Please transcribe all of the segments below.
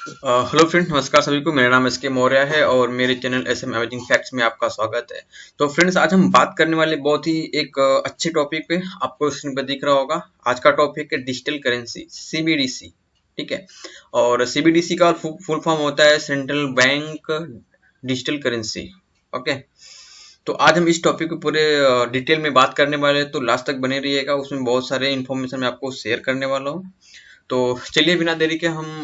Hello friends, नमस्कार सभी को। मेरा नाम एस के मौर्य है और मेरे channel S am amazing facts में आपका स्वागत है। तो फ्रेंड्स, आज हम बात करने वाले बहुत ही एक अच्छे टॉपिक पे। आपको स्क्रीन पर दिख रहा होगा। आज का टॉपिक है डिजिटल करेंसी, सीबीडीसी। ठीक है। और सीबीडीसी का फुल फॉर्म होता है central bank digital currency. Okay. तो आज हम इस टॉपिक पे पूरे डिटेल में बात करने वाले हैं, तो लास्ट तक बने रहिएगा। उसमें बहुत सारे इन्फॉर्मेशन मैं आपको शेयर करने वाला हूँ। तो चलिए बिना देरी के हम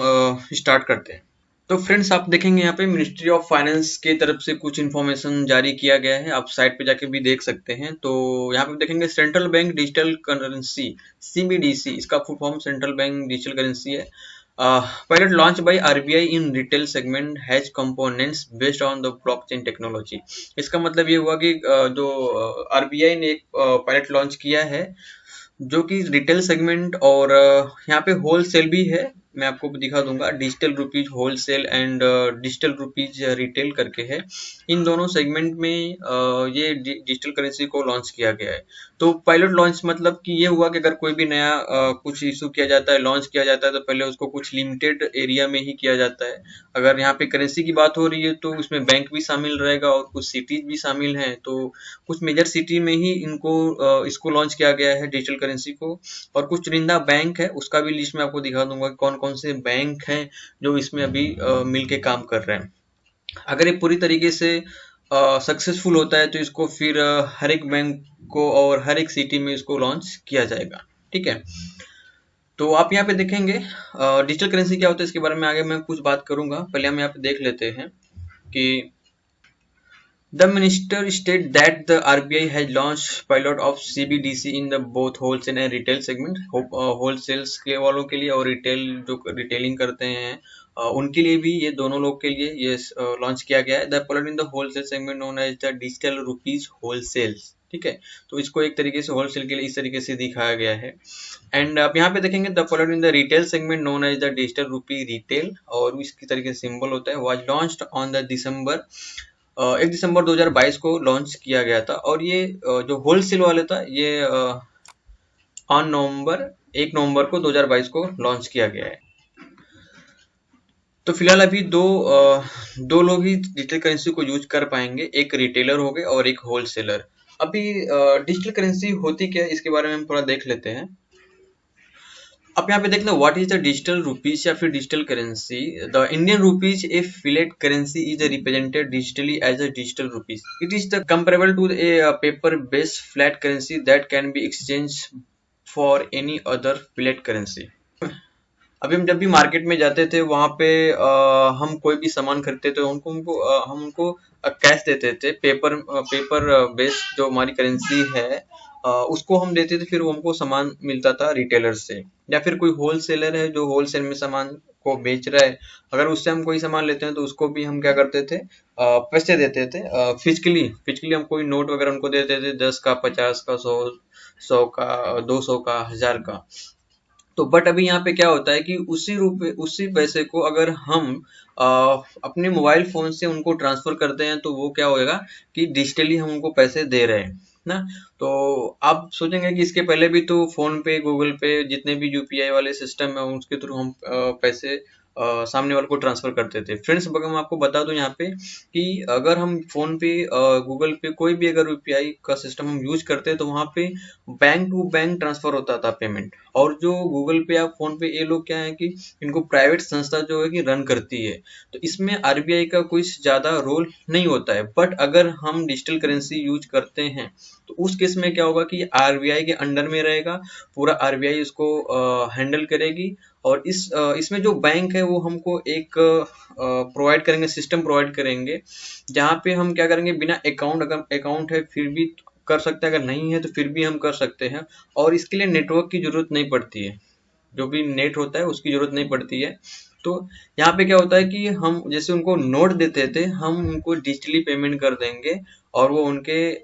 स्टार्ट करते हैं। तो फ्रेंड्स, आप देखेंगे यहाँ पे मिनिस्ट्री ऑफ फाइनेंस की तरफ से कुछ इन्फॉर्मेशन जारी किया गया है। आप साइट पे जाके भी देख सकते हैं। तो यहाँ पे देखेंगे central bank digital currency, CBDC. इसका full form central bank digital currency है। Pilot launch by RBI in retail segment has components based on the blockchain technology. इसका मतलब ये हुआ कि जो आरबीआई ने एक पायलट लॉन्च किया है, जो कि रिटेल सेगमेंट और यहाँ पे होलसेल भी है। मैं आपको दिखा दूंगा, digital rupees wholesale and digital rupees retail करके है। इन दोनों सेगमेंट में ये डिजिटल करेंसी को लॉन्च किया गया है। तो पायलट लॉन्च मतलब कि ये हुआ कि अगर कोई भी नया कुछ इशू किया जाता है, लॉन्च किया जाता है, तो पहले उसको कुछ लिमिटेड एरिया में ही किया जाता है। अगर यहाँ पे करेंसी की बात हो रही है तो उसमें बैंक भी शामिल रहेगा और कुछ सिटीज भी शामिल हैं। तो कुछ मेजर सिटी में ही इसको लॉन्च किया गया है डिजिटल करेंसी को। और कुछ चुनिंदा बैंक है, उसका भी लिस्ट में आपको दिखा दूंगा कौन कौन से बैंक हैं जो इसमें अभी मिलके काम कर रहे हैं। अगर ये पूरी तरीके से सक्सेसफुल होता है तो इसको फिर हर एक बैंक को और हर एक सिटी में इसको लॉन्च किया जाएगा। ठीक है। तो आप यहाँ पे देखेंगे डिजिटल करेंसी क्या होता है, इसके बारे में आगे मैं कुछ बात करूंगा। पहले हम यहाँ पे देख लेते हैं कि the minister stated that the RBI has launched pilot of CBDC in the both wholesale and retail segment. wholesale के वालों के लिए और रिटेल जो रिटेलिंग करते हैं उनके लिए भी, ये दोनों लोग के लिए ये लॉन्च किया गया है। The pilot in the wholesale segment known as the digital rupees wholesale। ठीक है। तो इसको एक तरीके से होलसेल के लिए इस तरीके से दिखाया गया है। एंड आप यहाँ पे देखेंगे the pilot in the retail segment known as the digital rupee retail, और इसकी तरीके से सिंबल होता है, was launched on the December 1 दिसंबर 2022 को लॉन्च किया गया था। और ये जो होलसेल वाले था, ये ऑन नवंबर 1 नवंबर को 2022 को लॉन्च किया गया है। तो फिलहाल अभी दो लोग ही डिजिटल करेंसी को यूज कर पाएंगे, एक रिटेलर हो गए और एक होलसेलर। अभी डिजिटल करेंसी होती क्या है, इसके बारे में हम थोड़ा देख लेते हैं। आप यहाँ पे देखना, what is the digital rupees या फिर digital currency. The Indian rupees a fiat currency is represented digitally as a digital rupees. It is the comparable to a paper based flat currency that can be exchange for any other fiat currency. अभी हम जब भी market में जाते थे, वहां पे हम कोई भी सामान खरीदते थे, हम उनको कैश देते थे। पेपर बेस्ड जो हमारी करेंसी है, उसको हम देते थे, फिर वो हमको सामान मिलता था रिटेलर से। या फिर कोई होलसेलर है जो होलसेल में सामान को बेच रहा है, अगर उससे हम कोई सामान लेते हैं तो उसको भी हम क्या करते थे, पैसे देते थे फिजिकली। हम कोई नोट वगैरह उनको देते थे, 10 का, 50 का, 100 का, 200 का, 1000 का। तो बट अभी यहाँ पे क्या होता है कि उसी पैसे को अगर हम अपने मोबाइल फोन से उनको ट्रांसफर करते हैं, तो वो क्या होएगा कि डिजिटली हम उनको पैसे दे रहे हैं ना। तो आप सोचेंगे कि इसके पहले भी तो फोन पे, गूगल पे, जितने भी यूपीआई वाले सिस्टम है उसके थ्रू हम पैसे सामने वाले को ट्रांसफर करते थे। फ्रेंड्स, अगर मैं आपको बता दूं यहाँ पे कि अगर हम फोन पे, गूगल पे, कोई भी अगर यूपीआई का सिस्टम हम यूज करते हैं, तो वहां पे बैंक टू बैंक ट्रांसफर होता था पेमेंट। और जो गूगल पे या फोन पे, ये लोग क्या है कि इनको प्राइवेट संस्था जो है कि रन करती है। तो इसमें आरबीआई का कोई ज्यादा रोल नहीं होता है। बट अगर हम डिजिटल करेंसी यूज करते हैं, तो उस केस में क्या होगा कि आरबीआई के अंडर में रहेगा, पूरा आरबीआई इसको हैंडल करेगी। और इसमें जो बैंक है वो हमको एक प्रोवाइड करेंगे, सिस्टम प्रोवाइड करेंगे, जहाँ पे हम क्या करेंगे, बिना अकाउंट, अगर अकाउंट है फिर भी कर सकते हैं, अगर नहीं है तो फिर भी हम कर सकते हैं। और इसके लिए नेटवर्क की जरूरत नहीं पड़ती है, जो भी नेट होता है उसकी जरूरत नहीं पड़ती है। तो यहाँ पे क्या होता है कि हम जैसे उनको नोट देते थे, हम उनको डिजिटली पेमेंट कर देंगे। और वो उनके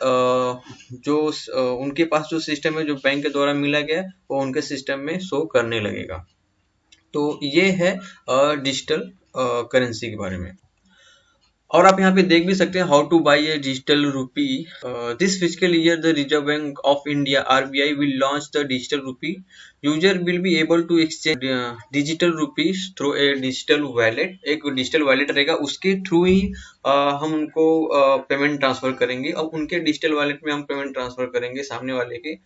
पास जो सिस्टम है, जो बैंक के द्वारा मिला गया है, वो उनके सिस्टम में शो करने लगेगा। तो ये है डिजिटल करेंसी के बारे में। और आप यहाँ पे देख भी सकते हैं, how to buy a digital rupee. This physical year the Reserve Bank of India RBI will launch the digital rupee. User will be able to exchange digital rupees through a digital wallet. एक digital wallet रहेगा, उसके through ही हम उनको payment transfer करेंगे और उनके digital wallet में हम पेमेंट ट्रांसफर करेंगे सामने वाले के,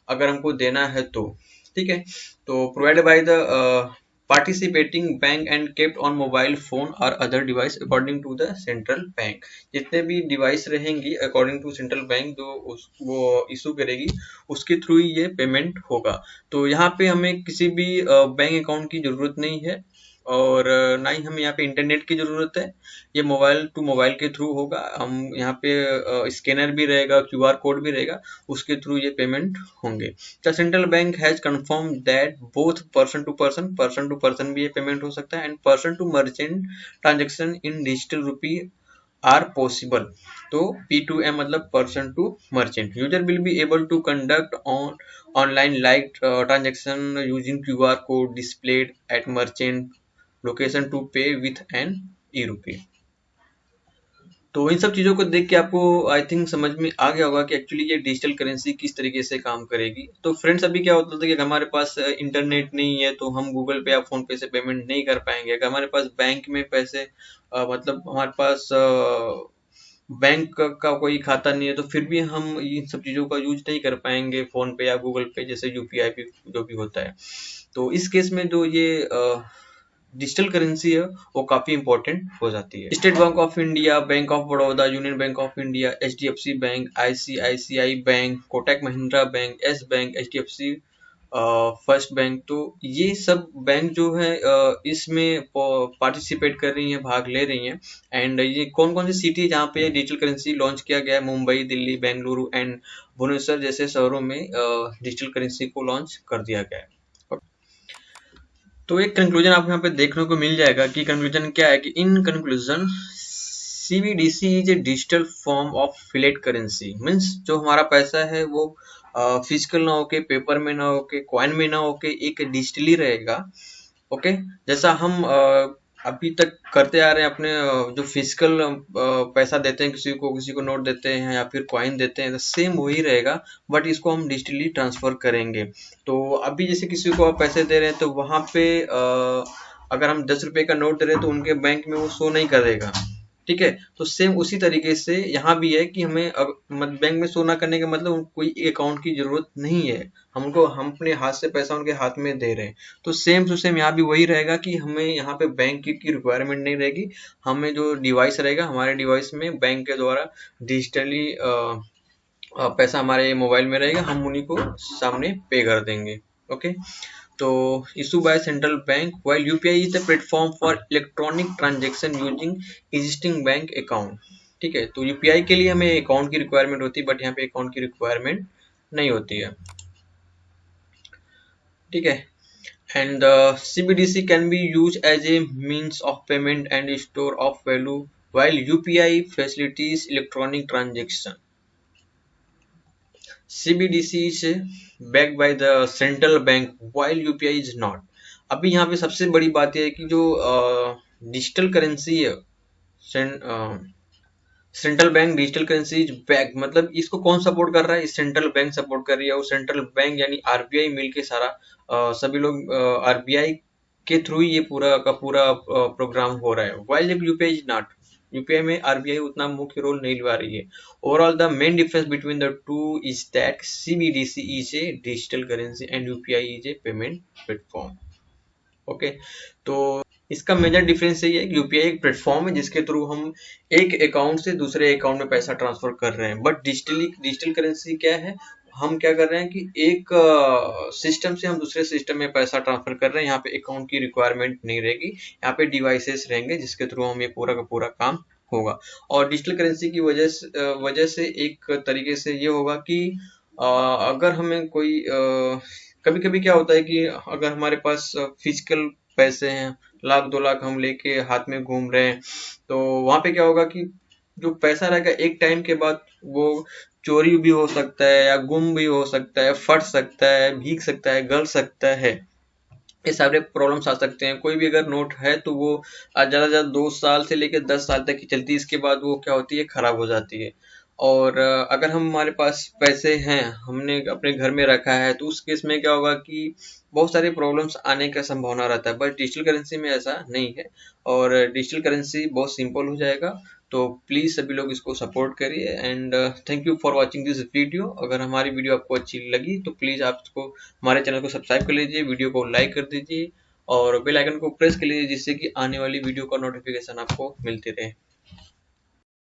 अगर हमको देना है तो। ठीक है, तो provided by the participating bank and kept on mobile phone or other device according to the central bank। जितने भी डिवाइस रहेंगी अकॉर्डिंग टू सेंट्रल बैंक जो वो इशू करेगी, उसके थ्रू ही ये पेमेंट होगा। तो यहाँ पे हमें किसी भी बैंक अकाउंट की जरूरत नहीं है, और ना ही हमें यहाँ पे इंटरनेट की जरूरत है। ये मोबाइल टू मोबाइल के थ्रू होगा। हम यहाँ पे स्कैनर भी रहेगा, क्यूआर कोड भी रहेगा, उसके थ्रू ये पेमेंट होंगे। The central bank has confirm that both person to person भी ये पेमेंट हो सकता है, and person to merchant transaction in digital rupee are possible. तो P2M मतलब person to merchant. User will be able to conduct on online like transaction using QR code displayed at merchant location to pay with an e-rupee। तो इन सब चीजों को देख के आपको I think समझ में आ गया होगा कि एक्चुअली ये डिजिटल करेंसी किस तरीके से काम करेगी। तो फ्रेंड्स, अभी क्या होता था कि हमारे पास इंटरनेट नहीं है तो हम गूगल पे या फोन पे से पेमेंट नहीं कर पाएंगे। अगर हमारे पास बैंक में पैसे मतलब हमारे पास बैंक का कोई खाता नहीं है तो फिर भी हम इन सब चीजों का यूज नहीं कर पाएंगे, फोन पे या गूगल पे जैसे यूपीआई भी जो भी होता है। तो इस केस में जो ये डिजिटल करेंसी है वो काफी इंपॉर्टेंट हो जाती है। State bank of India, bank of Baroda, union bank of India, HDFC bank, ICICI bank, Kotak Mahindra bank, S bank, HDFC first bank, तो ये सब बैंक जो है इसमें पार्टिसिपेट कर रही हैं, भाग ले रही हैं। एंड ये कौन कौन सी सिटी है जहाँ पे डिजिटल करेंसी लॉन्च किया गया है? मुंबई, दिल्ली, बेंगलुरु एंड भुवनेश्वर जैसे शहरों में डिजिटल करेंसी को लॉन्च कर दिया गया है। तो एक कंक्लूजन आपको यहाँ पे देखने को मिल जाएगा कि कंक्लूजन क्या है कि in conclusion CBDC is a digital form of fillet currency. Means जो हमारा पैसा है वो फिजिकल ना होके, पेपर में ना होके, कॉइन में ना होके, एक डिजिटली रहेगा। ओके, जैसा हम अभी तक करते आ रहे हैं अपने जो फिजिकल पैसा देते हैं किसी को नोट देते हैं या फिर कॉइन देते हैं, तो सेम वही रहेगा, बट इसको हम डिजिटली ट्रांसफर करेंगे। तो अभी जैसे किसी को आप पैसे दे रहे हैं तो वहां पे अगर हम 10 रुपए का नोट दे रहे हैं तो उनके बैंक में वो शो नहीं करेगा। ठीक है, तो सेम उसी तरीके से यहाँ भी है कि हमें अब बैंक में शो ना करने का मतलब कोई अकाउंट की जरूरत नहीं है। हम अपने हाथ से पैसा उनके हाथ में दे रहे हैं। तो सेम टू सेम यहाँ भी वही रहेगा कि हमें यहाँ पे बैंक की रिक्वायरमेंट नहीं रहेगी। हमें जो डिवाइस रहेगा, हमारे डिवाइस में बैंक के द्वारा डिजिटली पैसा हमारे मोबाइल में रहेगा, हम उन्हीं को सामने पे कर देंगे। ओके, तो issue by central bank while UPI is the platform for electronic transaction using existing bank account. ठीक है, तो यूपीआई के लिए हमें अकाउंट की रिक्वायरमेंट होती है, बट यहाँ पे अकाउंट की रिक्वायरमेंट नहीं होती है। ठीक है, and the CBDC can be used as a means of payment and store of value while UPI facilitates electronic transaction. CBDC is backed by the central bank while UPI is not। अभी यहाँ पे सबसे बड़ी बात यह है कि जो डिजिटल करेंसी है, central bank digital currency back मतलब इसको कौन सपोर्ट कर रहा है? सेंट्रल बैंक सपोर्ट कर रही है, और सेंट्रल बैंक यानी आरबीआई मिलके सारा सभी लोग आरबीआई के थ्रू ही ये पूरा का पूरा प्रोग्राम हो रहा है। While UPI is not, UPI में आरबीआई उतना मुख्य रोल नहीं निभा रही है। Overall the main difference between the two is that CBDC is a digital currency and UPI is a payment platform. Okay, तो इसका मेजर डिफरेंस यही है कि यूपीआई एक प्लेटफॉर्म है जिसके थ्रू हम एक अकाउंट से दूसरे अकाउंट में पैसा ट्रांसफर कर रहे हैं। बट डिजिटल करेंसी क्या है? हम क्या कर रहे हैं कि एक सिस्टम से हम दूसरे सिस्टम में पैसा ट्रांसफर कर रहे हैं। यहाँ पे अकाउंट की रिक्वायरमेंट नहीं रहेगी, यहाँ पे डिवाइसेस रहेंगे जिसके थ्रू हम ये पूरा का पूरा काम होगा। और डिजिटल करेंसी की वजह से एक तरीके से ये होगा कि अगर हमें कोई कभी कभी क्या होता है कि अगर हमारे पास फिजिकल पैसे हैं, 1 लाख 2 लाख हम लेके हाथ में घूम रहे हैं, तो वहां पे क्या होगा कि जो पैसा रहेगा एक टाइम के बाद वो चोरी भी हो सकता है या गुम भी हो सकता है, फट सकता है, भीग सकता है, गल सकता है। ये सारे प्रॉब्लम्स आ सकते हैं। कोई भी अगर नोट है तो वो ज़्यादा से ज़्यादा 2 साल से लेके 10 साल तक की चलती है, इसके बाद वो क्या होती है, खराब हो जाती है। और अगर हमारे पास पैसे हैं, हमने अपने घर में रखा है, तो उस केस में क्या होगा कि बहुत सारी प्रॉब्लम्स आने का संभावना रहता है, बट डिजिटल करेंसी में ऐसा नहीं है और डिजिटल करेंसी बहुत सिंपल हो जाएगा। तो प्लीज़ सभी लोग इसको सपोर्ट करिए and thank you for watching this video. अगर हमारी वीडियो आपको अच्छी लगी तो प्लीज़ आप इसको हमारे चैनल को सब्सक्राइब कर लीजिए, वीडियो को लाइक कर दीजिए और बेल आइकन को प्रेस कर लीजिए, जिससे कि आने वाली वीडियो का नोटिफिकेशन आपको मिलते रहे।